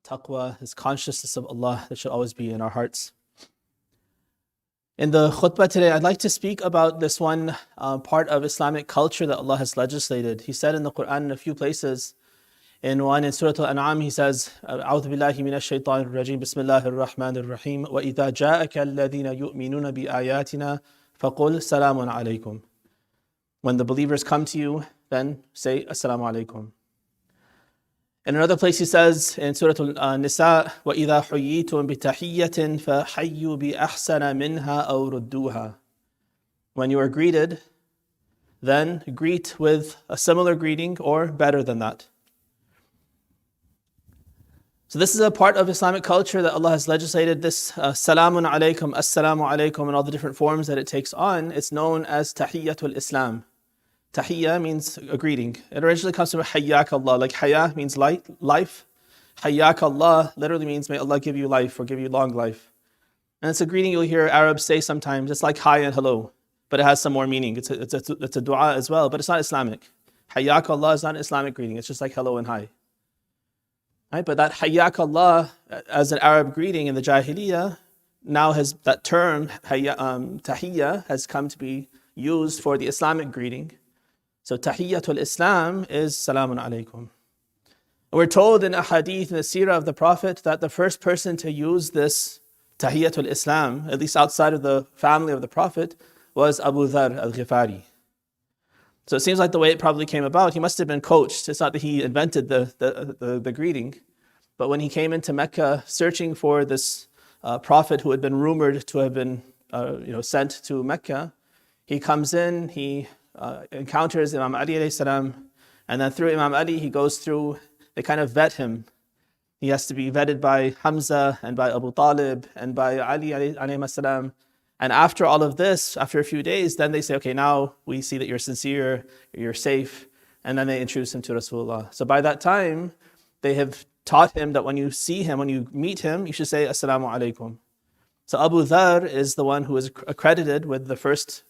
taqwa, this consciousness of Allah that should always be in our hearts. In the khutbah today, I'd like to speak about this one part of Islamic culture that Allah has legislated. He said in the Quran in a few places, in Surah Al-An'am, He says, أعوذ بالله من الشيطان الرجيم بسم الله الرحمن الرحيم وإذا جاءك الذين يؤمنون بآياتنا فقل سلام عليكم. When the believers come to you, then say Assalamu alaikum. In another place he says in Surah Al-Nisa, وَإِذَا حُيِّيتُم بِتَحِيَّةٍ فَحَيُّوا بِأَحْسَنَ مِنْهَا أَوْ رُدُّوهَا. When you are greeted, then greet with a similar greeting or better than that. So this is a part of Islamic culture that Allah has legislated, this salamun alaykum, assalamu alaykum, and all the different forms that it takes on. It's known as tahiyyatul Islam. Tahiyya means a greeting. It originally comes from hayyak Allah, like haya means life. Hayyak Allah literally means may Allah give you life or give you long life. And it's a greeting you'll hear Arabs say sometimes. It's like hi and hello, but it has some more meaning. It's a dua as well, but it's not Islamic. Hayyak Allah is not an Islamic greeting. It's just like hello and hi. Right? But that hayyak Allah as an Arab greeting in the Jahiliyyah, now that term tahiyya has come to be used for the Islamic greeting. So tahiyyatul Islam is salamun alaykum. We're told in a hadith in the seerah of the Prophet that the first person to use this tahiyyatul Islam, at least outside of the family of the Prophet, was Abu Dharr al-Ghifari. So it seems like the way it probably came about, he must have been coached. It's not that he invented the greeting, but when he came into Mecca searching for this prophet who had been rumored to have been sent to Mecca, he comes in, he encounters Imam Ali alayhi salam, and then through Imam Ali they kind of vet him. He has to be vetted by Hamza and by Abu Talib and by Ali alayhi salam. And after all of this, after a few days, then they say, okay, now we see that you're sincere, you're safe, and then they introduce him to Rasulullah. So by that time, they have taught him that when you see him, when you meet him, you should say Assalamu alaikum. So Abu Dharr is the one who is accredited with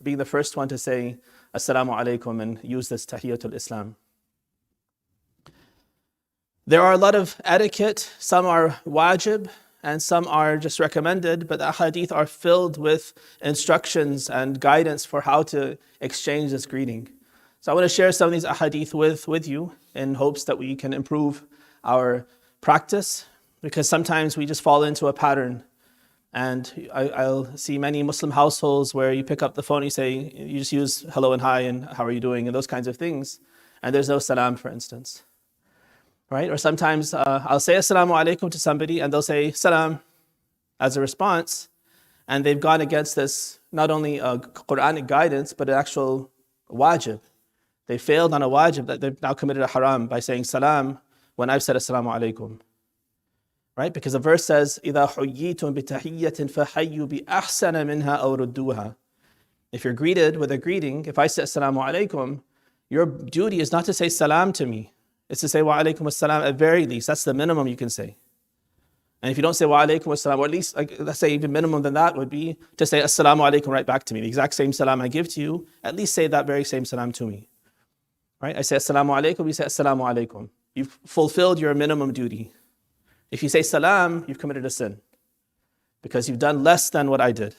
being the first one to say Assalamu alaikum and use this tahiyyatul Islam. There are a lot of etiquette. Some are wajib and some are just recommended, but the hadith are filled with instructions and guidance for how to exchange this greeting. So I want to share some of these ahadith with you in hopes that we can improve our practice, because sometimes we just fall into a pattern. And I'll see many Muslim households where you pick up the phone, you just use hello and hi and how are you doing and those kinds of things. And there's no salam, for instance. Right? Or sometimes I'll say assalamu alaikum to somebody and they'll say salam as a response. And they've gone against this, not only a Quranic guidance, but an actual wajib. They failed on a wajib that they've now committed a haram by saying salam when I've said assalamu alaikum. Right? Because the verse says, إِذَا حُيِّيتُم بِتَحِيَّةٍ فَحَيُّوا بِأَحْسَنَ مِنْهَا أَوْ رُدُّوهَا. If you're greeted with a greeting, if I say assalamu alaikum, your duty is not to say salam to me. It's to say wa alaikum assalam at very least. That's the minimum you can say. And if you don't say wa alaikum assalam, or at least, let's say even minimum than that would be to say assalamu alaikum right back to me. The exact same salam I give to you, at least say that very same salam to me. Right? I say assalamu alaikum, you say assalamu alaikum. You've fulfilled your minimum duty. If you say salam, you've committed a sin, because you've done less than what I did.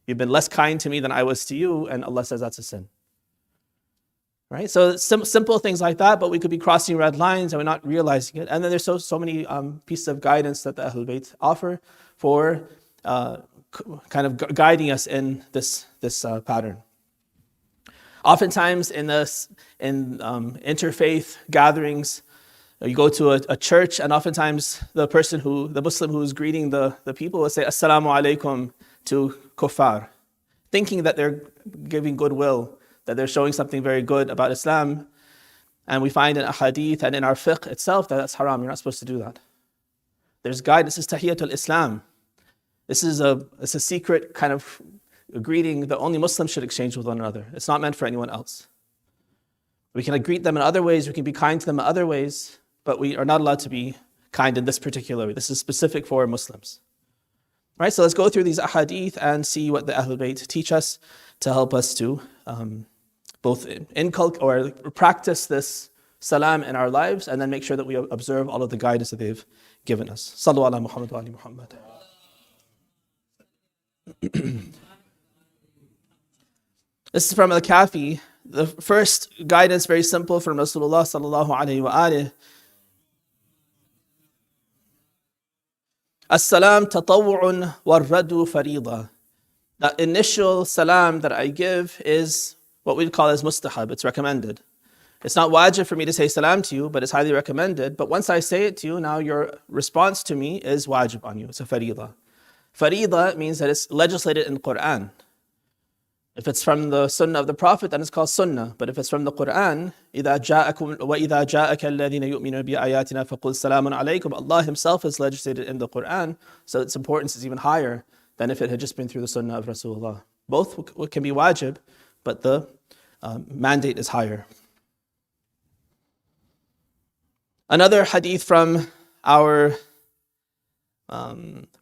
You've been less kind to me than I was to you, and Allah says that's a sin. Right? So simple things like that, but we could be crossing red lines and we're not realizing it. And then there's so many pieces of guidance that the Ahlul Bayt offer for kind of guiding us in this pattern. Oftentimes in interfaith gatherings, you go to a church, and oftentimes the Muslim who's greeting the people will say assalamu alaikum to kuffar, thinking that they're giving goodwill, that they're showing something very good about Islam. And we find in a hadith and in our fiqh itself that that's haram. You're not supposed to do that. There's guidance. This is tahiyyatul Islam. It's a secret kind of greeting that only Muslims should exchange with one another. It's not meant for anyone else. We can greet them in other ways. We can be kind to them in other ways, but we are not allowed to be kind in this particular way. This is specific for Muslims. Right, so let's go through these ahadith and see what the Ahlul Bayt teach us to help us to both inculcate or practice this salam in our lives, and then make sure that we observe all of the guidance that they've given us. Sallu ala Muhammad wa ali Muhammad. This is from Al-Kafi. The first guidance, very simple, from Rasulullah sallallahu alayhi wa alihi. As-salam tatawwu'un wal-radu farida. The initial salam that I give is what we'd call as mustahab. It's recommended. It's not wajib for me to say salam to you, but it's highly recommended. But once I say it to you, now your response to me is wajib on you. It's a farida. Farida means that it's legislated in the Quran. If it's from the sunnah of the Prophet, then it's called sunnah. But if it's from the Quran, إِذَا جَاءَكَ الَّذِينَ يُؤْمِنُونَ بِآيَاتِنَا فَقُلْ سَلَامٌ عَلَيْكُمْ. Allah Himself has legislated in the Quran, so its importance is even higher than if it had just been through the sunnah of Rasulullah. Both can be wajib, but the mandate is higher. Another hadith from our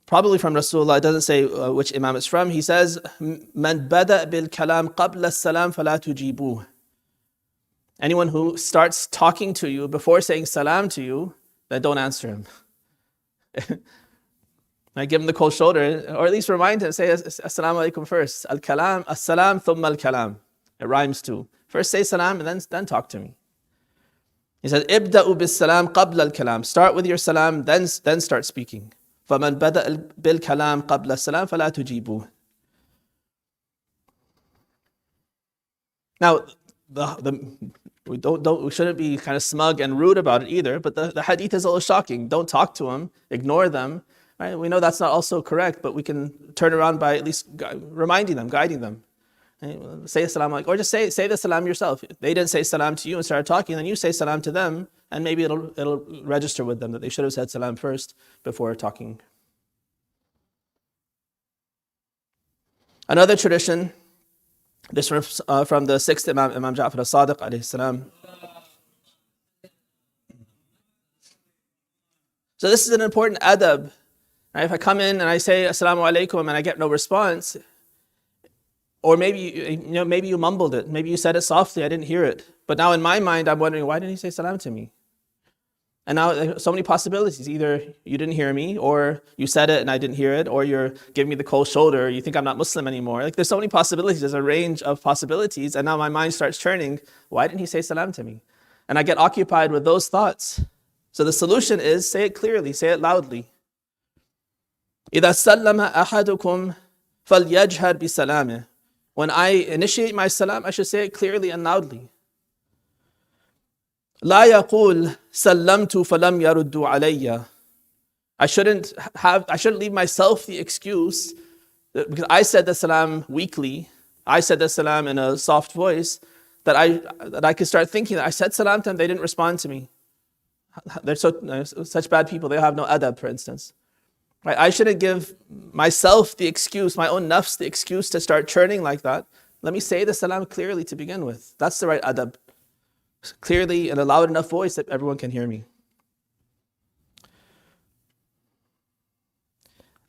probably from Rasulullah, it doesn't say which Imam it's from. He says, "Man bada bil kalam qabla salam fala tujibuh." Anyone who starts talking to you before saying salam to you, then don't answer him. I give him the cold shoulder, or at least remind him, say assalamu alaikum first. Al kalam, as-salam, thumma al kalam. It rhymes too. First say salam and then talk to me. He said, "Ibda'u bis salam qabla al kalam." Start with your salam, then start speaking. فَمَنْ بَدَأَ بِالْكَلَامِ قَبْلَ السَّلَامِ فَلَا تُجِيبُهُ. Now, we shouldn't be kind of smug and rude about it either, but the hadith is a little shocking. Don't talk to them, ignore them. Right? We know that's not also correct, but we can turn around by at least reminding them, guiding them. Right? Say salam, or just say the salam yourself. They didn't say salam to you and started talking, then you say salam to them, and maybe it'll register with them that they should have said salam first before talking. Another tradition, this was from the sixth Imam, Imam Ja'far as-Sadiq alayhi salam. So this is an important adab. Right? If I come in and I say assalamu alaikum and I get no response, or maybe you mumbled it, maybe you said it softly, I didn't hear it. But now in my mind, I'm wondering, why didn't he say salam to me? And now there's so many possibilities. Either you didn't hear me, or you said it and I didn't hear it, or you're giving me the cold shoulder, or you think I'm not Muslim anymore. Like there's so many possibilities, there's a range of possibilities, and now my mind starts churning, why didn't he say salam to me? And I get occupied with those thoughts. So the solution is, say it clearly, say it loudly. إِذَا سَلَّمَ أَحَدُكُمْ فَلْيَجْهَرْ بِسَلَامِهِ. When I initiate my salam, I should say it clearly and loudly. لا يقول سلمت فلم يردوا علي. I shouldn't leave myself the excuse that because I said the salam weakly, I said the salam in a soft voice, that I could start thinking that I said salam to them, they didn't respond to me. They're such bad people, they have no adab, for instance. Right? I shouldn't give myself the excuse, my own nafs the excuse to start churning like that. Let me say the salam clearly to begin with. That's the right adab. Clearly in a loud enough voice that everyone can hear me.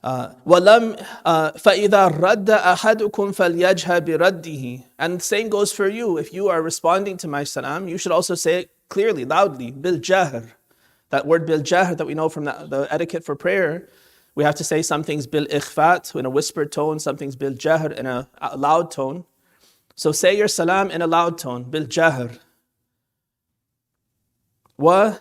وَلَمْ فَإِذَا رَدَّ أَحَدُكُمْ فَلْيَجْهَ بِرَدِّهِ. And the same goes for you. If you are responding to my salam, you should also say it clearly, loudly, bil-jahr. That word bil-jahr that we know from the etiquette for prayer, we have to say some things bil-ikhfat, in a whispered tone, some things bil-jahr, in a loud tone. So say your salam in a loud tone, bil-jahr. وَلَا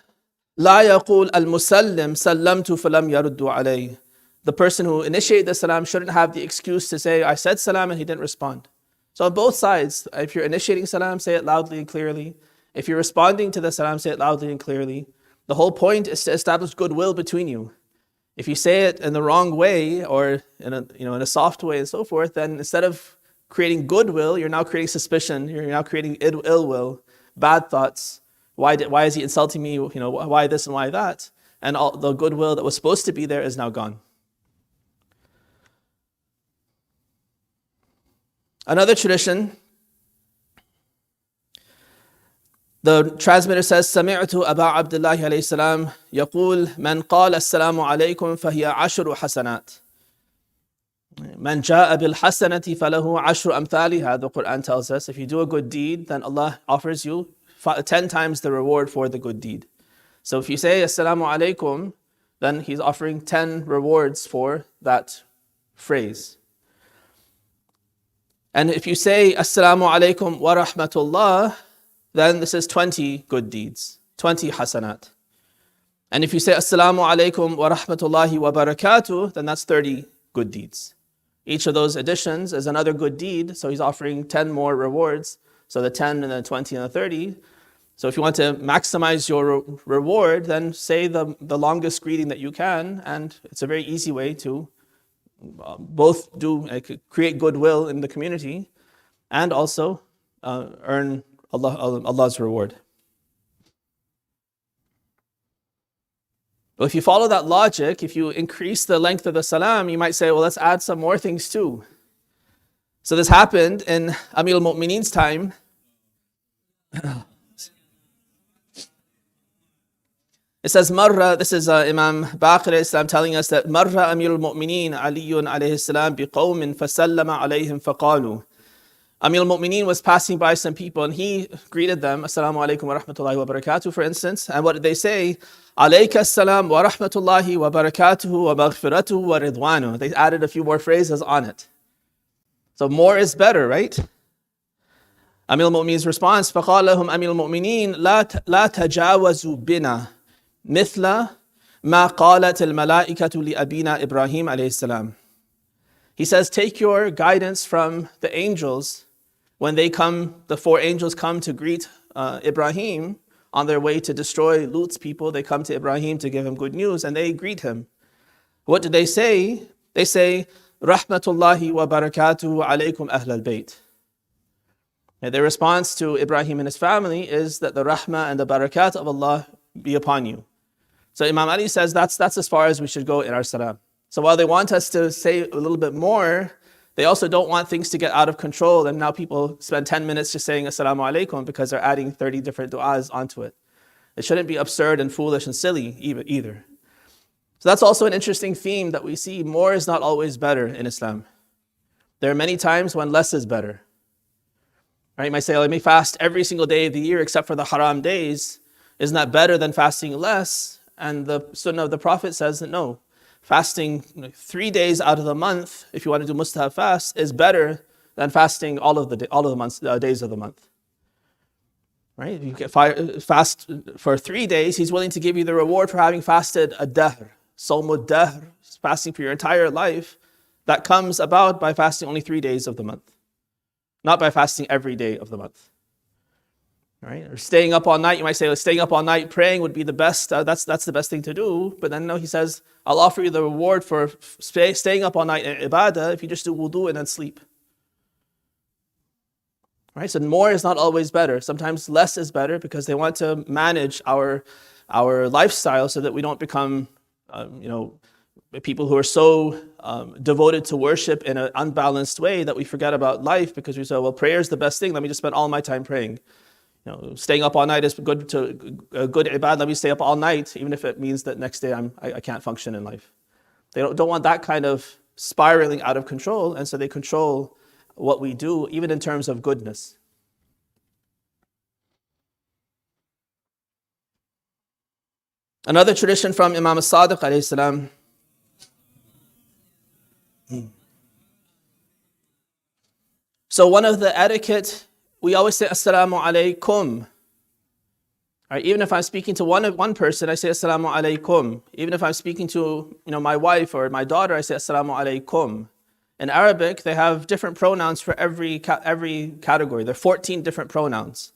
يَقُولُ الْمُسَلِّمْ سَلَّمْتُ فَلَمْ يَرُدُّوا عَلَيْهِ. The person who initiated the salam shouldn't have the excuse to say, I said salam and he didn't respond. So on both sides, if you're initiating salam, say it loudly and clearly. If you're responding to the salam, say it loudly and clearly. The whole point is to establish goodwill between you. If you say it in the wrong way or in a soft way and so forth, then instead of creating goodwill, you're now creating suspicion. You're now creating ill will, bad thoughts. Why is he insulting me? Why this and why that? And all the goodwill that was supposed to be there is now gone. Another tradition, the transmitter says, سمعت أبا عبد الله عليه السلام يقول من قال السلام عليكم فهي عشر حسنات من جاء بالحسنة فله عشر أمثالها. The Quran tells us if you do a good deed, then Allah offers you 10 times the reward for the good deed. So if you say Assalamu alaikum, then he's offering 10 rewards for that phrase. And if you say Assalamu alaikum wa rahmatullah, then this is 20 good deeds, 20 hasanat. And if you say Assalamu alaikum wa rahmatullahi wa barakatuh, then that's 30 good deeds. Each of those additions is another good deed, so he's offering 10 more rewards. So the 10 and the 20 and the 30. So if you want to maximize your reward, then say the longest greeting that you can, and it's a very easy way to both create goodwill in the community and also earn Allah's reward. But if you follow that logic, if you increase the length of the salam, you might say, well, let's add some more things too. So this happened in Amir al-Mu'mineen's time. It says, Marra, this is Imam Baqir Islam telling us that Marra Amir al-Mu'mineen Aliyun alayhi salam biqawmin fasallama alayhim faqalu. Amir al-Mu'mineen was passing by some people and he greeted them, Assalamu alaikum wa rahmatullahi wa barakatuh, for instance. And what did they say? Alayka assalam wa rahmatullahi wa barakatuhu wa maghfiratuhu wa ridwanu. They added a few more phrases on it. So more is better, right? Amir al-Mu'mineen's response, فَقَالَ لَهُمْ أَمِيرُ الْمُؤْمِنِينَ لَا تَجَاوَزُوا بِنَا مِثْلَ مَا قَالَتِ الْمَلَائِكَةُ لِأَبِينَا إِبْرَاهِيمَ عَلَيْهِ السَّلَامِ. He says, take your guidance from the angels when they come, the 4 angels come to greet Ibrahim on their way to destroy Lut's people. They come to Ibrahim to give him good news and they greet him. What do they say? They say, Rahmatullahi wa barakatuhu alaykum ahl al-bayt. And their response to Ibrahim and his family is that the rahmah and the barakat of Allah be upon you. So Imam Ali says that's as far as we should go in our salam. So while they want us to say a little bit more, they also don't want things to get out of control and now people spend 10 minutes just saying Assalamu alaikum because they're adding 30 different du'as onto it. It shouldn't be absurd and foolish and silly either. So that's also an interesting theme that we see. More is not always better in Islam. There are many times when less is better. Right? You might say, let me fast every single day of the year except for the haram days. Isn't that better than fasting less? And the sunnah of the Prophet says that no. Fasting 3 days out of the month, if you want to do mustahab fast, is better than fasting all of the days of the month. Right? If you fast for 3 days, he's willing to give you the reward for having fasted a dahr, sawmud dahr, fasting for your entire life. That comes about by fasting only 3 days of the month, not by fasting every day of the month. Right? Or staying up all night, you might say, well, staying up all night praying would be the best, that's the best thing to do. But then no, he says, I'll offer you the reward for staying up all night in ibadah if you just do wudu and then sleep. Right? So more is not always better. Sometimes less is better because they want to manage our lifestyle so that we don't become, people who are so devoted to worship in an unbalanced way that we forget about life because we say, well, prayer is the best thing. Let me just spend all my time praying. Staying up all night is good ibad. Let me stay up all night, even if it means that next day I can't function in life. They don't want that kind of spiraling out of control, and so they control what we do, even in terms of goodness. Another tradition from Imam as-Sadiq alayhi salam. So one of the etiquette, we always say Assalamu alaikum. Right, even if I'm speaking to one person, I say Assalamu alaikum. Even if I'm speaking to my wife or my daughter, I say Assalamu alaikum. In Arabic, they have different pronouns for every category. There are 14 different pronouns.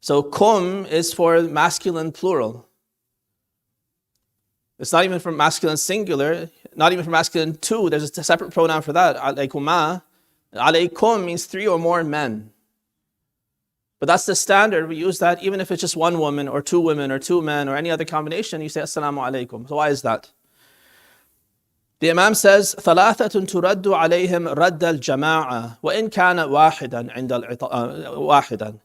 So kum is for masculine plural. It's not even for masculine singular, not even for masculine two. There's a separate pronoun for that. Alaykuma. Alaykum means 3 or more men. But that's the standard. We use that even if it's just one woman or 2 women or 2 men or any other combination, you say Assalamu alaikum. So why is that? The Imam says, ثَلَاثَةٌ تُرَدُّ عَلَيْهِمْ رَدَّ الْجَمَاعَةِ وَإِنْ كَانَ وَاحِدًا.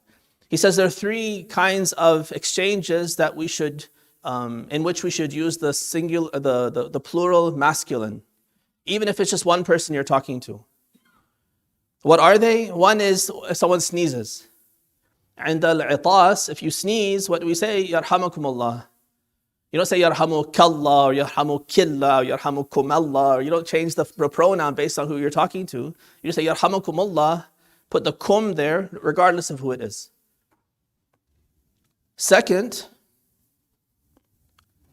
He says there are 3 kinds of exchanges that we should, in which we should use the singular, the plural masculine, even if it's just one person you're talking to. What are they? One is someone sneezes. عند العطاس, if you sneeze, what do we say? يرحمكم الله. You don't say yarhamukallah or yarhamukillah or yarhamukumallah, or you don't change the pronoun based on who you're talking to. You just say yarhamukumullah, put the kum there regardless of who it is. Second,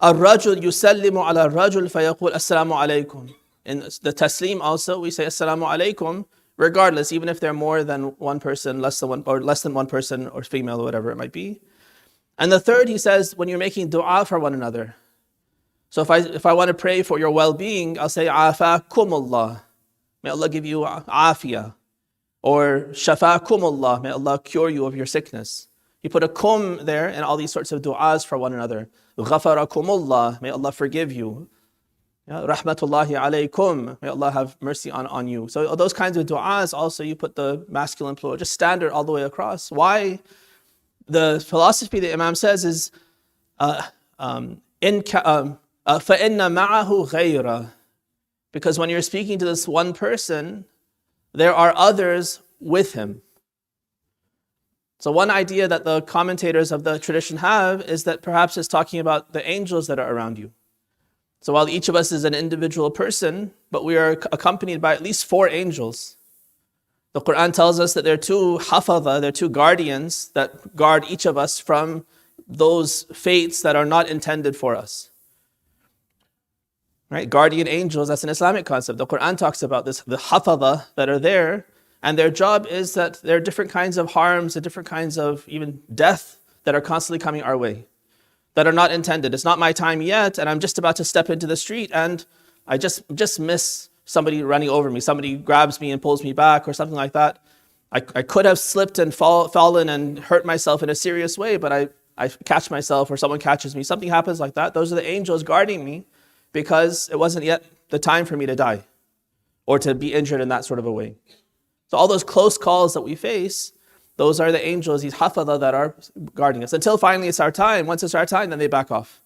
الرجل يسلم على الرجل فيقول السلام عليكم. In the taslim also, we say assalamu alaikum, regardless, even if they're more than one person, less than one person, or female, or whatever it might be. And the third, he says, when you're making dua for one another. So if I want to pray for your well-being, I'll say afakumullah, may Allah give you afiyah, or shafakumullah, may Allah cure you of your sickness. You put a kum there and all these sorts of du'as for one another. Ghafarakumullah, may Allah forgive you. Rahmatullahi alaykum, may Allah have mercy on you. So those kinds of du'as also, you put the masculine plural, just standard all the way across. Why? The philosophy the Imam says is فَإِنَّ مَعَهُ غَيْرًا, because when you're speaking to this one person, there are others with him. So one idea that the commentators of the tradition have is that perhaps it's talking about the angels that are around you. So while each of us is an individual person, but we are accompanied by at least 4 angels. The Quran tells us that there are 2 hafadha, there are 2 guardians that guard each of us from those fates that are not intended for us. Right? Guardian angels, that's an Islamic concept. The Quran talks about this, the hafadha that are there, and their job is that there are different kinds of harms and different kinds of even death that are constantly coming our way, that are not intended. It's not my time yet, and I'm just about to step into the street, and I just miss somebody running over me. Somebody grabs me and pulls me back or something like that. I could have slipped and fallen and hurt myself in a serious way, but I catch myself or someone catches me. Something happens like that. Those are the angels guarding me because it wasn't yet the time for me to die or to be injured in that sort of a way. So all those close calls that we face, those are the angels, these hafadha that are guarding us. Until finally it's our time. Once it's our time, then they back off.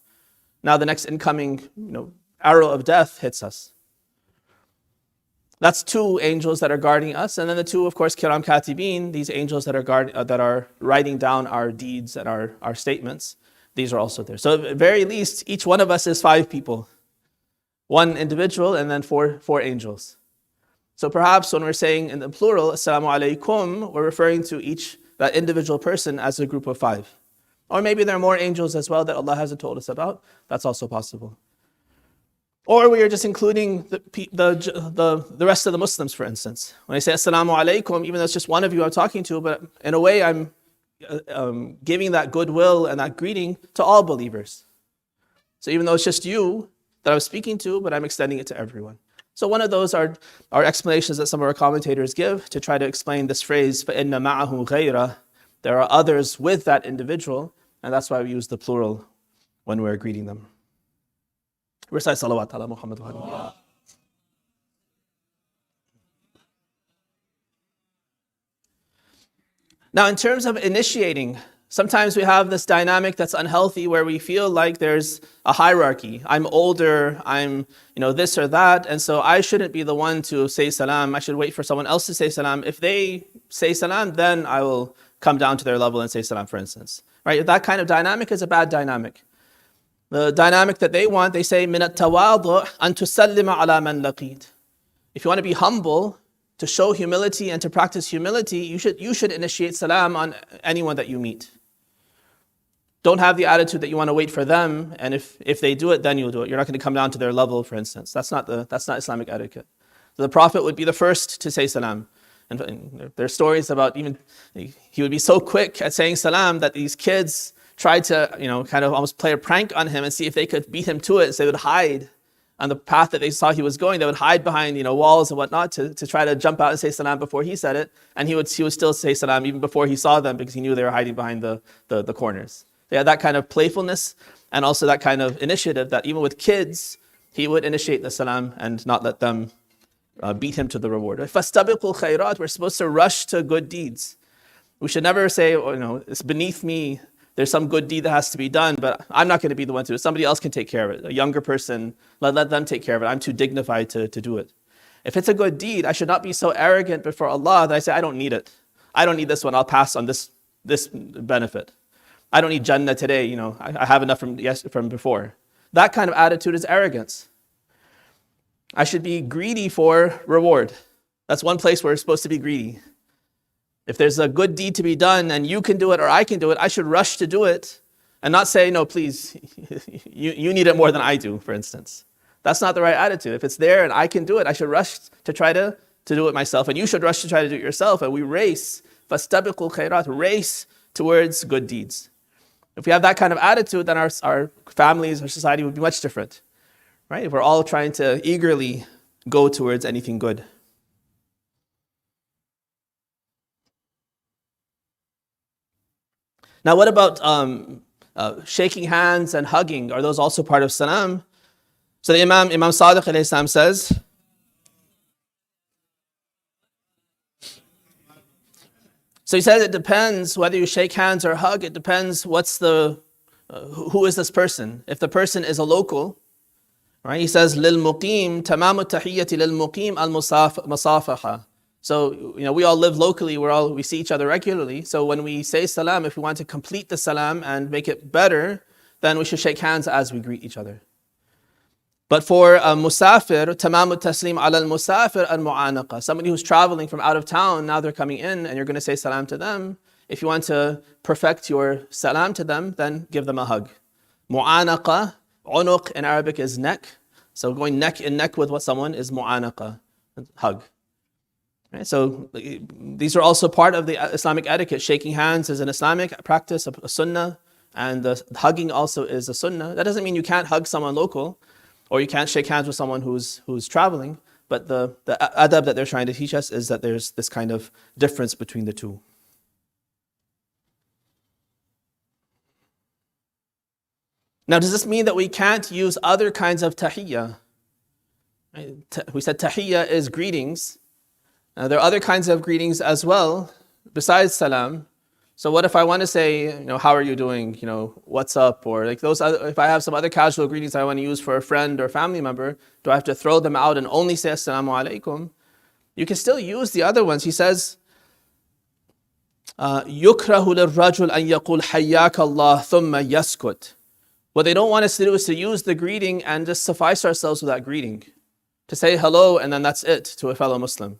Now the next incoming arrow of death hits us. That's 2 angels that are guarding us. And then the 2, of course, kiram katibin, these angels that are writing down our deeds and our statements. These are also there. So at the very least, each one of us is 5 people. 1 individual and then 4 angels. So perhaps when we're saying in the plural, assalamu alaikum, we're referring to that individual person as a group of 5. Or maybe there are more angels as well that Allah hasn't told us about. That's also possible. Or we are just including the rest of the Muslims, for instance. When I say assalamu alaikum, even though it's just one of you I'm talking to, but in a way I'm giving that goodwill and that greeting to all believers. So even though it's just you that I'm speaking to, but I'm extending it to everyone. So one of those are explanations that some of our commentators give to try to explain this phrase, فَإِنَّ مَعَهُ غَيْرًا. There are others with that individual, and that's why we use the plural when we're greeting them. Recite salawat ala Muhammad wa alihi. Now, in terms of initiating, sometimes we have this dynamic that's unhealthy where we feel like there's a hierarchy. I'm older, I'm this or that, and so I shouldn't be the one to say salam. I should wait for someone else to say salam. If they say salam, then I will come down to their level and say salam, for instance. Right? That kind of dynamic is a bad dynamic. The dynamic that they want, they say, مِنَ التَّوَاضُعِ أَن تُسَلِّمَ عَلَى مَنْ لَقِيتَ. If you want to be humble, to show humility and to practice humility, you should initiate salam on anyone that you meet. Don't have the attitude that you want to wait for them, and if they do it, then you'll do it. You're not going to come down to their level, for instance. That's not Islamic etiquette. So the Prophet would be the first to say salam. And there are stories about even he would be so quick at saying salam that these kids tried to, kind of almost play a prank on him and see if they could beat him to it. So they would hide on the path that they saw he was going. They would hide behind, walls and whatnot to try to jump out and say salam before he said it. And he would still say salam even before he saw them because he knew they were hiding behind the corners. They had that kind of playfulness and also that kind of initiative that even with kids, he would initiate the salam and not let them beat him to the reward. فَاسْتَبِقُوا الْخَيْرَاتِ. We're supposed to rush to good deeds. We should never say, it's beneath me. There's some good deed that has to be done, but I'm not going to be the one to do it. Somebody else can take care of it. A younger person, let them take care of it. I'm too dignified to do it. If it's a good deed, I should not be so arrogant before Allah that I say, I don't need it. I don't need this one. I'll pass on this this benefit. I don't need Jannah today, I have enough from before. That kind of attitude is arrogance. I should be greedy for reward. That's one place where we're supposed to be greedy. If there's a good deed to be done and you can do it or I can do it, I should rush to do it and not say, no, please, you need it more than I do, for instance. That's not the right attitude. If it's there and I can do it, I should rush to try to do it myself. And you should rush to try to do it yourself. And we race, فَاسْتَبِقُوا الْخَيْرَاتِ, race towards good deeds. If we have that kind of attitude, then our families, our society would be much different. Right? If we're all trying to eagerly go towards anything good. Now, what about shaking hands and hugging? Are those also part of salam? So the Imam Sadiq alayhi salam says, so he says it depends whether you shake hands or hug. It depends who is this person. If the person is a local, right? He says, لِلْمُقِيمِ تَمَامُ التَّحِيَّةِ لِلْمُقِيمِ الْمُصَافَحَةِ. So, we all live locally, we see each other regularly. So when we say salam, if we want to complete the salam and make it better, then we should shake hands as we greet each other. But for a musafir, تَمَامُ التَّسْلِيمِ عَلَى الْمُسَافِرِ الْمُعَانَقَةِ. Somebody who's traveling from out of town, now they're coming in and you're going to say salam to them. If you want to perfect your salam to them, then give them a hug. Mu'anaqa, unuq in Arabic is neck. So going neck in neck with someone is mu'anaqa, hug. Right? So these are also part of the Islamic etiquette. Shaking hands is an Islamic practice, a sunnah, and the hugging also is a sunnah. That doesn't mean you can't hug someone local, or you can't shake hands with someone who's traveling. But the adab that they're trying to teach us is that there's this kind of difference between the two. Now, does this mean that we can't use other kinds of tahiyyah? We said tahiyyah is greetings. There are other kinds of greetings as well, besides salam. So what if I want to say, how are you doing? What's up? Or like those other, if I have some other casual greetings I want to use for a friend or family member, do I have to throw them out and only say assalamu alaikum? You can still use the other ones. He says, يُكْرَهُ لِلرَّجُلْ أَن يَقُولْ حَيَّاكَ اللَّهُ ثُمَّ يَسْكُتْ. What they don't want us to do is to use the greeting and just suffice ourselves with that greeting. To say hello and then that's it to a fellow Muslim.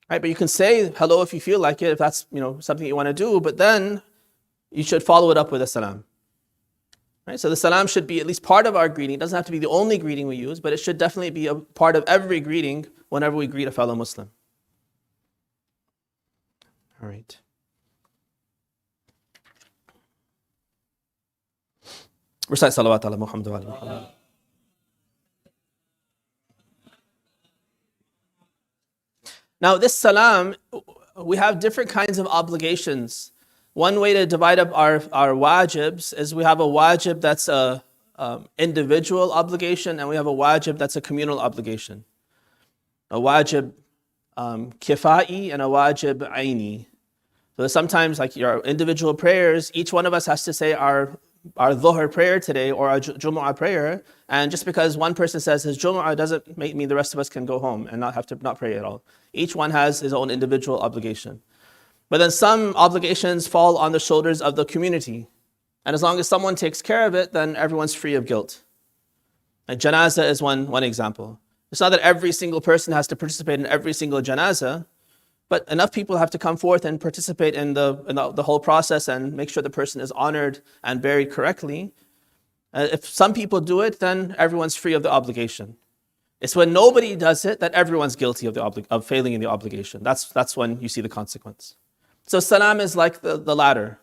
Right? But you can say hello if you feel like it, if that's something you want to do, but then you should follow it up with a salam. Right? So the salam should be at least part of our greeting. It doesn't have to be the only greeting we use, but it should definitely be a part of every greeting whenever we greet a fellow Muslim. All right. Recite salawat ala Muhammad wa ala Muhammad. Now this salam, we have different kinds of obligations. One way to divide up our wajibs is we have a wajib that's a individual obligation, and we have a wajib that's a communal obligation. A wajib kifai and a wajib aini. So sometimes, like your individual prayers, each one of us has to say our dhuhr prayer today or our Jumu'ah prayer, and just because one person says his Jumu'ah doesn't mean the rest of us can go home and not pray at all. Each one has his own individual obligation. But then some obligations fall on the shoulders of the community. And as long as someone takes care of it, then everyone's free of guilt. And janazah is one example. It's not that every single person has to participate in every single janazah, but enough people have to come forth and participate in the whole process and make sure the person is honored and buried correctly. If some people do it, then everyone's free of the obligation. It's when nobody does it that everyone's guilty of failing in the obligation. That's when you see the consequence. So salam is like the latter.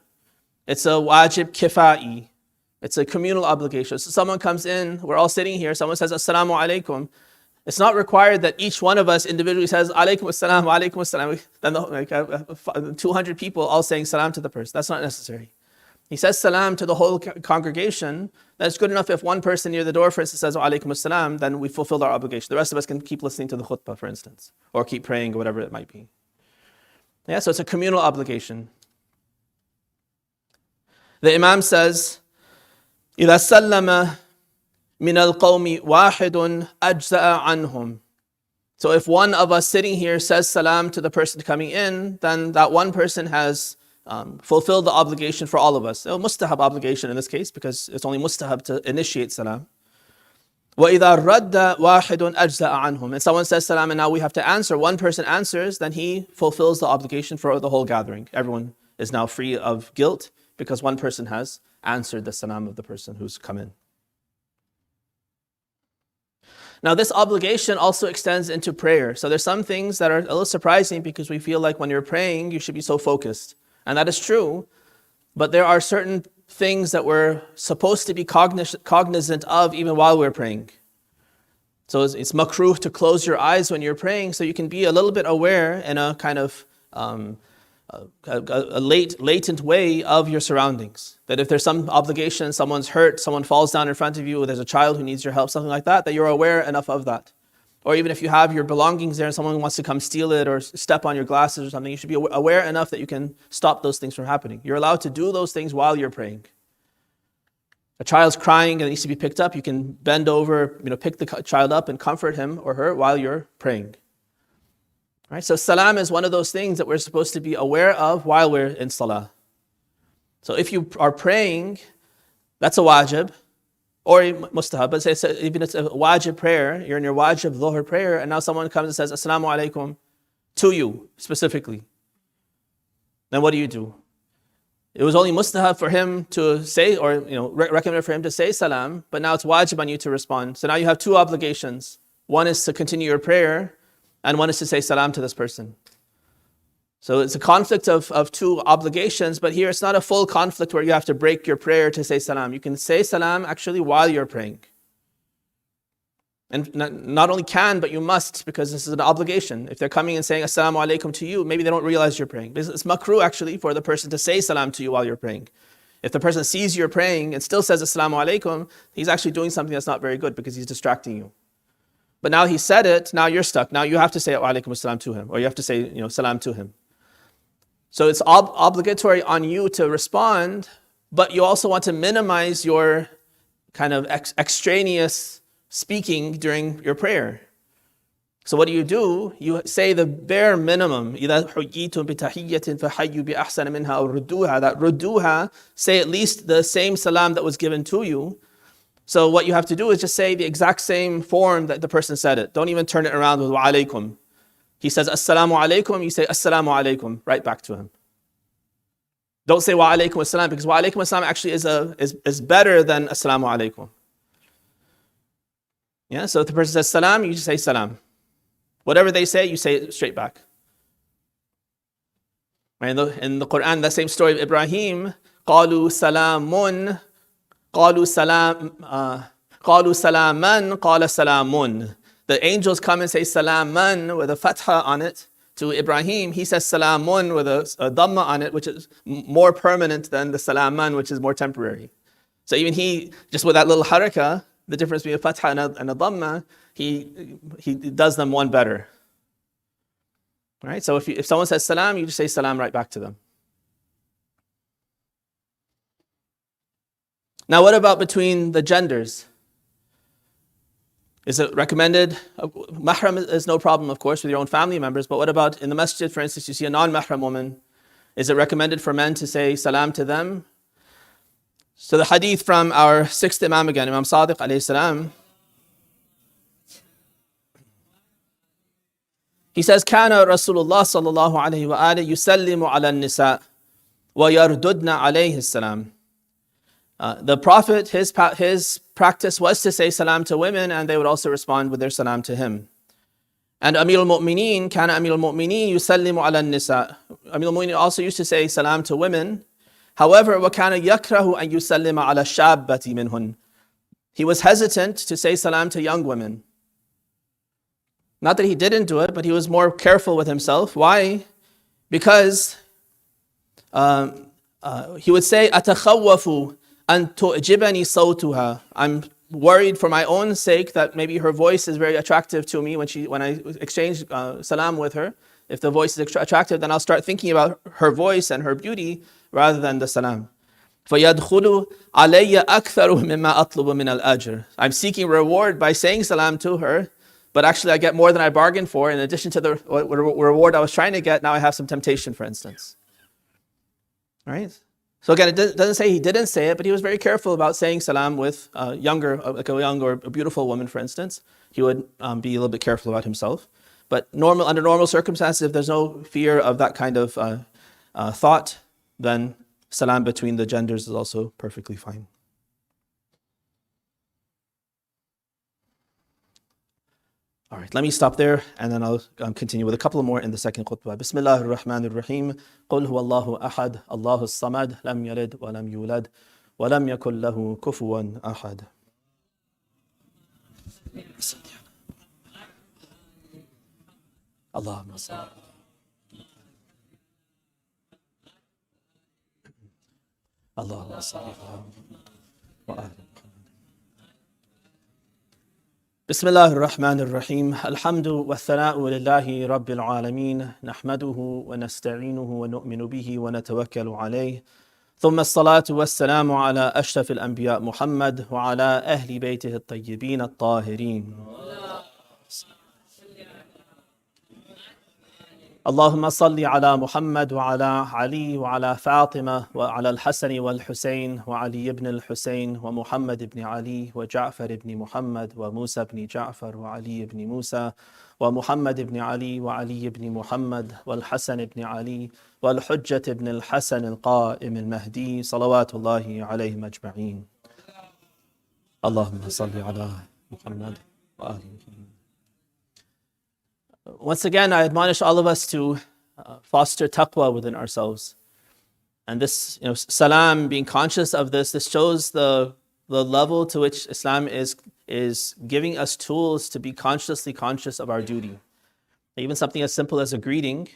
It's a wajib kifai. It's a communal obligation. So someone comes in, we're all sitting here, someone says assalamu alaikum. It's not required that each one of us individually says alaikum assalam, alaikum assalam. Then 200 people all saying salam to the person. That's not necessary. He says salam to the whole congregation. That's good enough if one person near the door, for instance, says alaikum assalam, then we fulfilled our obligation. The rest of us can keep listening to the khutbah, for instance, or keep praying or whatever it might be. Yeah, so it's a communal obligation. The Imam says, إِذَا سَلَّمَ مِنَ الْقَوْمِ وَاحِدٌ أَجْزَأَ عَنْهُمْ. So if one of us sitting here says salam to the person coming in, then that one person has fulfill the obligation for all of us. A mustahab obligation in this case, because it's only mustahab to initiate salam. وَإِذَا رَدَّ وَاحِدٌ أَجْزَأَ عَنْهُمْ. And someone says salam and now we have to answer. One person answers, then he fulfills the obligation for the whole gathering. Everyone is now free of guilt because one person has answered the salam of the person who's come in. Now this obligation also extends into prayer. So there's some things that are a little surprising because we feel like when you're praying, you should be so focused. And that is true, but there are certain things that we're supposed to be cognizant of even while we're praying. So it's makruh to close your eyes when you're praying so you can be a little bit aware in a kind of a latent way of your surroundings. That if there's some obligation, someone's hurt, someone falls down in front of you, or there's a child who needs your help, something like that, that you're aware enough of that. Or even if you have your belongings there and someone wants to come steal it or step on your glasses or something, you should be aware enough that you can stop those things from happening. You're allowed to do those things while you're praying. A child's crying and needs to be picked up, you can bend over, pick the child up and comfort him or her while you're praying. Right? So salam is one of those things that we're supposed to be aware of while we're in salah. So if you are praying, that's a wajib. Or mustahab, but say even it's a wajib prayer, you're in your wajib dhuhr prayer, and now someone comes and says, Assalamu alaikum, to you specifically. Then what do? It was only mustahab for him to say, or recommended for him to say salam, but now it's wajib on you to respond. So now you have two obligations. One is to continue your prayer, and one is to say salam to this person. So it's a conflict of two obligations, but here it's not a full conflict where you have to break your prayer to say salam. You can say salam actually while you're praying. And not only can, but you must, because this is an obligation. If they're coming and saying assalamu alaikum to you, maybe they don't realize you're praying. It's makruh actually for the person to say salam to you while you're praying. If the person sees you're praying and still says assalamu alaikum, he's actually doing something that's not very good because he's distracting you. But now he said it, now you're stuck. Now you have to say wa alaikum assalam to him, or you have to say salam to him. So it's obligatory on you to respond, but you also want to minimize your kind of extraneous speaking during your prayer. So what do? You say the bare minimum. إِذَا حُيِّيتُم بِتَحِيَّةٍ فَحَيُّوا بِأَحْسَنَ مِنْهَا أَوْ رُدُّوهَا. That rudduha, say at least the same salam that was given to you. So what you have to do is just say the exact same form that the person said it. Don't even turn it around with wa alaikum. He says assalamu alaikum, you say assalamu alaikum right back to him. Don't say wa alaikum assalam, because wa alaikum assalam actually is better than assalamu alaikum. Yeah, so if the person says salam, you just say salam. Whatever they say, you say it straight back. Right? In the Quran, that same story of Ibrahim, قالوا سلام قالوا سلاما قال سلام. The angels come and say salaman with a fatha on it to Ibrahim. He says salamun with a dhamma on it, which is more permanent than the salaman, which is more temporary. So even he, just with that little haraka, the difference between a fatha and a dhamma, he does them one better. Right? So if someone says salam, you just say salam right back to them. Now what about between the genders? Is it recommended? Mahram is no problem, of course, with your own family members, but what about in the masjid, for instance, you see a non-mahram woman. Is it recommended for men to say salam to them? So the hadith from our sixth Imam again, Imam Sadiq alayhi salam, he says, كان رسول الله صلى الله عليه وآله يسلم على النساء ويرددن عليه السلام. The Prophet, his practice was to say salam to women, and they would also respond with their salam to him. And Amir al-Mu'mineen, كان أمير المؤمنين يسلم على النساء. Amir al-Mu'mineen also used to say salam to women. However, وكان يكره أن يسلم على الشابة منهن. He was hesitant to say salam to young women. Not that he didn't do it, but he was more careful with himself. Why? Because he would say, أتخوف أن تعجبني صوتها. I'm worried for my own sake that maybe her voice is very attractive to me when I exchange salam with her. If the voice is attractive, then I'll start thinking about her voice and her beauty rather than the salam. فَيَدْخُلُ عَلَيَّ أَكْثَرُ مِمَّا أَطْلُبُ مِنَ الْأَجْرِ. I'm seeking reward by saying salam to her, but actually I get more than I bargained for. In addition to the reward I was trying to get, now I have some temptation, for instance. right? So again, it doesn't say he didn't say it, but he was very careful about saying salam with like a young or a beautiful woman, for instance. He would be a little bit careful about himself. But under normal circumstances, if there's no fear of that kind of thought, then salam between the genders is also perfectly fine. All right, let me stop there and then I'll continue with a couple more in the second khutbah. Bismillah ar-Rahman ar-Rahim. Qul huwa Allahu ahad, Allahu samad, lam yalid wa lam yulad, wa lam yakul lahu kufuwan ahad. Allahumma salli. Allahumma salli wa ala. بسم الله الرحمن الرحيم الحمد والثناء لله رب العالمين نحمده ونستعينه ونؤمن به ونتوكل عليه ثم الصلاة والسلام على أشرف الأنبياء محمد وعلى أهل بيته الطيبين الطاهرين اللهم صل على محمد وعلى علي وعلى فاطمة وعلى الحسن والحسين وعلي بن الحسين ومحمد بن علي وجعفر بن محمد وموسى بن جعفر وعلي بن موسى ومحمد بن علي وعلي بن محمد والحسن بن علي والحجة بن الحسن القائم المهدي صلوات الله عليهم أجمعين اللهم صل على محمد وآل محمد. Once again, I admonish all of us to foster taqwa within ourselves. And this, salam, being conscious of this shows the level to which Islam is giving us tools to be consciously conscious of our duty. Even something as simple as a greeting,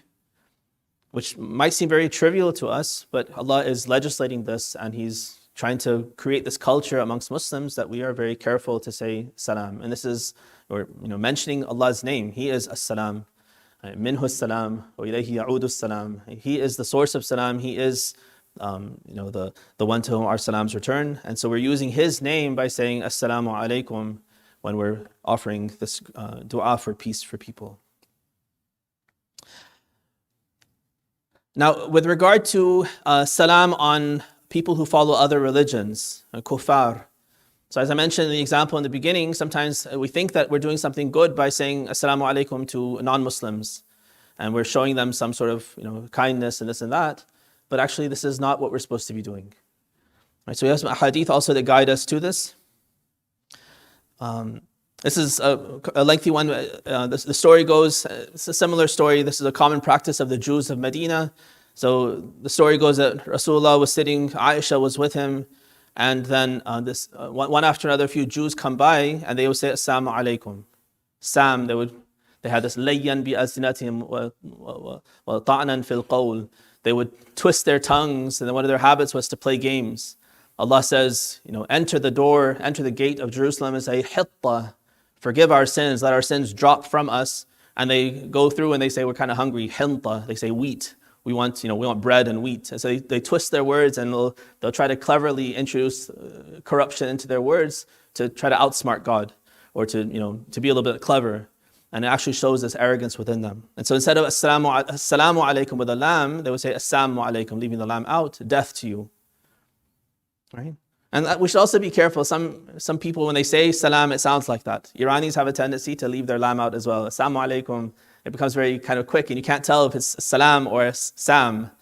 which might seem very trivial to us, but Allah is legislating this and He's trying to create this culture amongst Muslims that we are very careful to say salam. And this is, mentioning Allah's name. He is as-salam. Minhu as-salam, wa ilayhi ya'udu as-salam. He is the source of salam. He is, the one to whom our salams return. And so we're using His name by saying assalamu alaikum when we're offering this dua for peace for people. Now, with regard to salam on people who follow other religions, kuffar. So as I mentioned in the example in the beginning, sometimes we think that we're doing something good by saying assalamu alaikum to non-Muslims. And we're showing them some sort of kindness and this and that. But actually this is not what we're supposed to be doing. Right, so we have some ahadith also that guide us to this. This is a lengthy one. The story goes, it's a similar story. This is a common practice of the Jews of Medina. So the story goes that Rasulullah was sitting, Aisha was with him, and then one after another, a few Jews come by and they would say, Assalamu alaikum. Sam, they had this layyan bi alsinatihim wa ta'nan fil qawl. They would twist their tongues, and then one of their habits was to play games. Allah says, enter the gate of Jerusalem and say, hitta, forgive our sins, let our sins drop from us. And they go through and they say, we're kind of hungry, hinta, they say wheat. We want bread and wheat. And so they twist their words and they'll try to cleverly introduce corruption into their words to try to outsmart God or to be a little bit clever. And it actually shows this arrogance within them. And so instead of assalamu alaikum with a lam, they would say assalamu alaikum, leaving the lam out, death to you. Right? And we should also be careful. Some people, when they say salam, it sounds like that. Iranis have a tendency to leave their lam out as well. Assalamu alaikum. It becomes very kind of quick and you can't tell if it's salam or sam.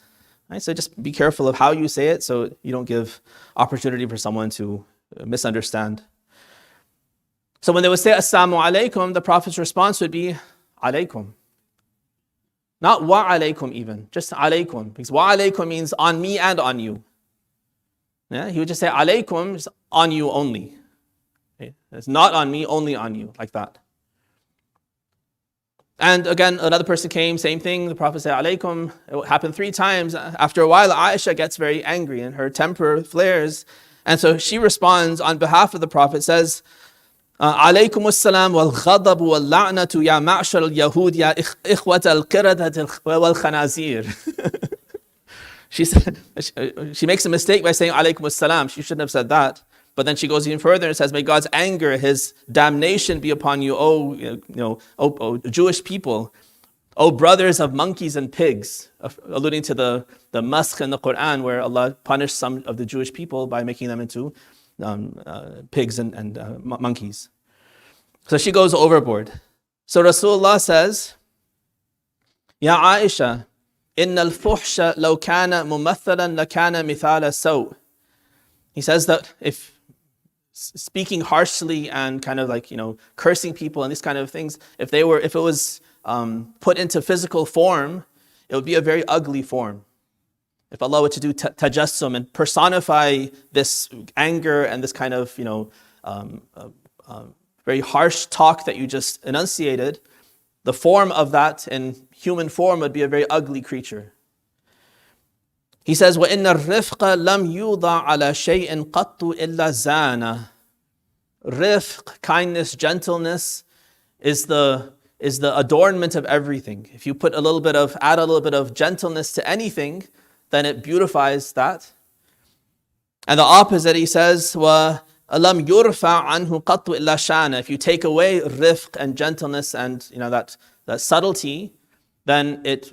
Right? So just be careful of how you say it so you don't give opportunity for someone to misunderstand. So when they would say assalamu alaikum, the Prophet's response would be alaikum. Not wa alaikum even, just alaikum. Because wa alaikum means on me and on you. Yeah? He would just say alaikum, just on you only. Okay? It's not on me, only on you, like that. And again, another person came, same thing. The Prophet said, alaikum. It happened 3 times. After a while, Aisha gets very angry and her temper flares. And so she responds on behalf of the Prophet, says, alaykum as-salam wal ghadab wal la'natu ya ma'shar al-yahud ya ikhwat al-qiradat wal khanazir. She makes a mistake by saying alaykum as-salam. She shouldn't have said that. But then she goes even further and says, may God's anger, His damnation be upon you, O Jewish people, O brothers of monkeys and pigs, alluding to the maskh in the Quran where Allah punished some of the Jewish people by making them into pigs and monkeys. So she goes overboard. So Rasulullah says, Ya Aisha, inna al-fuhsha law kana mumathalan lakana mithala saw. He says that if speaking harshly and kind of like, cursing people and these kind of things, if it was put into physical form, it would be a very ugly form. If Allah were to do tajassum and personify this anger and this kind of, very harsh talk that you just enunciated, the form of that in human form would be a very ugly creature. He says, وَإِنَّ الرِّفْقَ لَمْ يُوضَعْ عَلَى شَيْءٍ قَطُّ إِلَّا زَانَ. Rifq, kindness, gentleness is the adornment of everything. If you add a little bit of gentleness to anything, then it beautifies that. And the opposite, he says, وَلَمْ يُرْفَعْ عَنْهُ قَطُّ إِلَّا شَانَ. If you take away rifq and gentleness and that subtlety, then it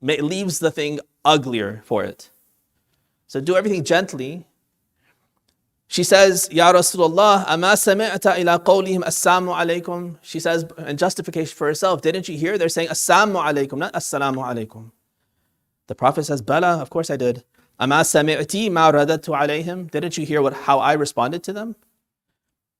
leaves the thing uglier for it. So do everything gently. She says, Ya Rasulullah, ama sami'ta ila qawlihim assalamu alaykum. She says, in justification for herself, didn't you hear? They're saying assalamu alaykum, not assalamu alaykum. The Prophet says, Bala, of course I did. Ama sami'ti ma radatu alayhim. Didn't you hear how I responded to them?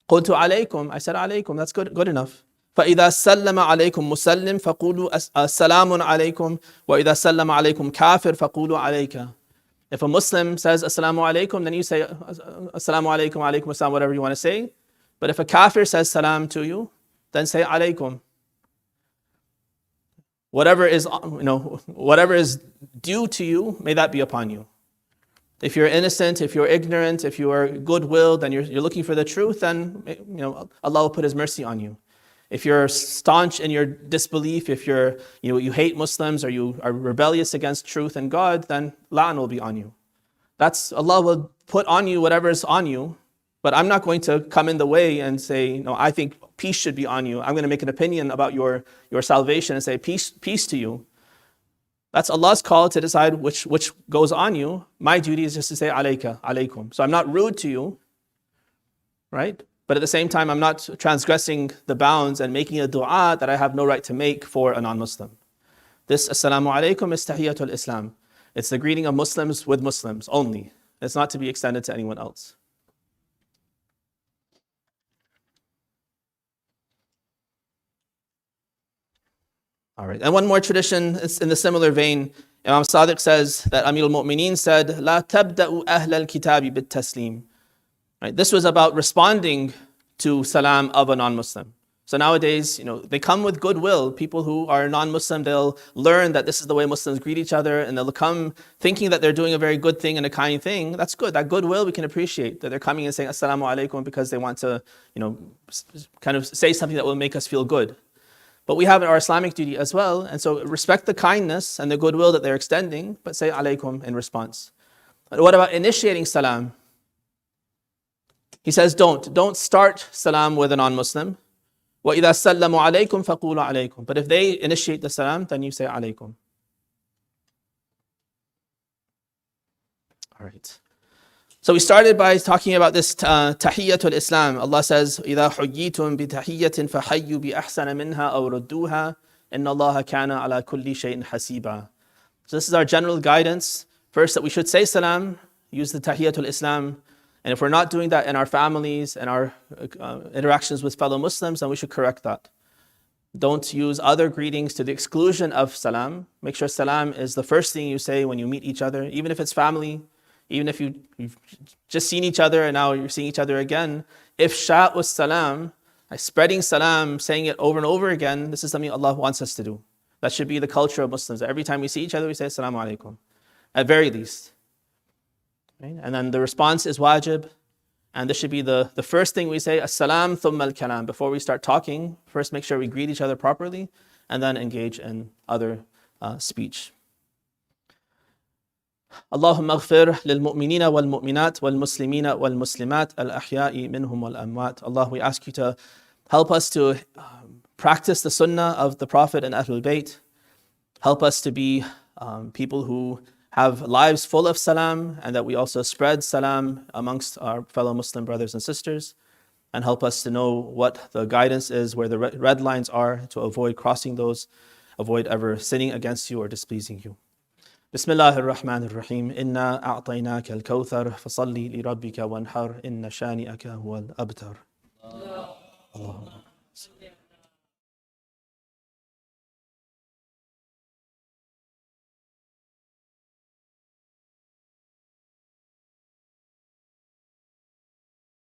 Qultu alaykum. I said alaykum. That's good enough. فإذا سلم عليكم مسلم فقولوا السلام عليكم وإذا سلم عليكم كافر فقولوا عليك. If a Muslim says assalamu alaikum, then you say assalamu alaikum, alaikum assalam, whatever you want to say. But if a kafir says salam to you, then say alaikum. Whatever is due to you, may that be upon you. If you're innocent, if you're ignorant, if you are goodwill, then you're looking for the truth, then Allah will put His mercy on you. If you're staunch in your disbelief, if you hate Muslims or you are rebellious against truth and God, then la'an will be on you. Allah will put on you whatever is on you, but I'm not going to come in the way and say, no, I think peace should be on you. I'm going to make an opinion about your salvation and say peace to you. That's Allah's call to decide which goes on you. My duty is just to say alayka, alaykum. So I'm not rude to you, right? But at the same time, I'm not transgressing the bounds and making a dua that I have no right to make for a non-Muslim. This assalamu alaikum is tahiyyatul Islam. It's the greeting of Muslims with Muslims only. It's not to be extended to anyone else. All right, and one more tradition is in the similar vein. Imam Sadiq says that Amir al-Mu'mineen said, لا تبدأوا أهل الكتاب بالتسليم. Right? This was about responding to salam of a non-Muslim. So nowadays, they come with goodwill. People who are non-Muslim, they'll learn that this is the way Muslims greet each other, and they'll come thinking that they're doing a very good thing and a kind thing. That's good. That goodwill we can appreciate, that they're coming and saying assalamu alaikum because they want to, kind of say something that will make us feel good. But we have our Islamic duty as well, and so respect the kindness and the goodwill that they're extending, but say alaikum in response. But what about initiating salam? He says, don't start salam with a non-Muslim. وَإِذَا سَلَّمُوا عَلَيْكُمْ فَقُولُوا عَلَيْكُمْ. But if they initiate the salam, then you say alaykum. All right. So we started by talking about this tahiyyatul Islam. Allah says, إِذَا حُيِّيتُم بِتَحِيَّةٍ فَحَيُّوا بِأَحْسَنَ مِنْهَا أَوْ رُدُّوهَا إِنَّ اللَّهَ كَانَ عَلَى كُلِّ شَيْءٍ حَسِيبًا. So this is our general guidance. First, that we should say salam, use the tahiyyatul Islam. And if we're not doing that in our families and our interactions with fellow Muslims, then we should correct that. Don't use other greetings to the exclusion of salam. Make sure salam is the first thing you say when you meet each other, even if it's family, even if you've just seen each other and now you're seeing each other again. Ifsha'us salam, spreading salam, saying it over and over again, this is something Allah wants us to do. That should be the culture of Muslims. Every time we see each other, we say assalamu alaikum, at very least. Right? And then the response is wajib. And this should be the first thing we say, as-salam thumma al-kalam. Before we start talking, first make sure we greet each other properly and then engage in other speech. Allahumma aghfir lil-mu'minina wal-mu'minat wal-muslimina wal-muslimat al-ahya'i minhum wal-amwat. Allah, we ask you to help us to practice the sunnah of the Prophet and Ahlul Bayt. Help us to be people who have lives full of salam, and that we also spread salam amongst our fellow Muslim brothers and sisters. And help us to know what the guidance is, where the red lines are, to avoid crossing those, avoid ever sinning against you or displeasing you. بسم الله الرحمن الرحيم إنا أعطيناك الكوثر فصل لربك وانحر إن شانئك هو الأبتر. اللهم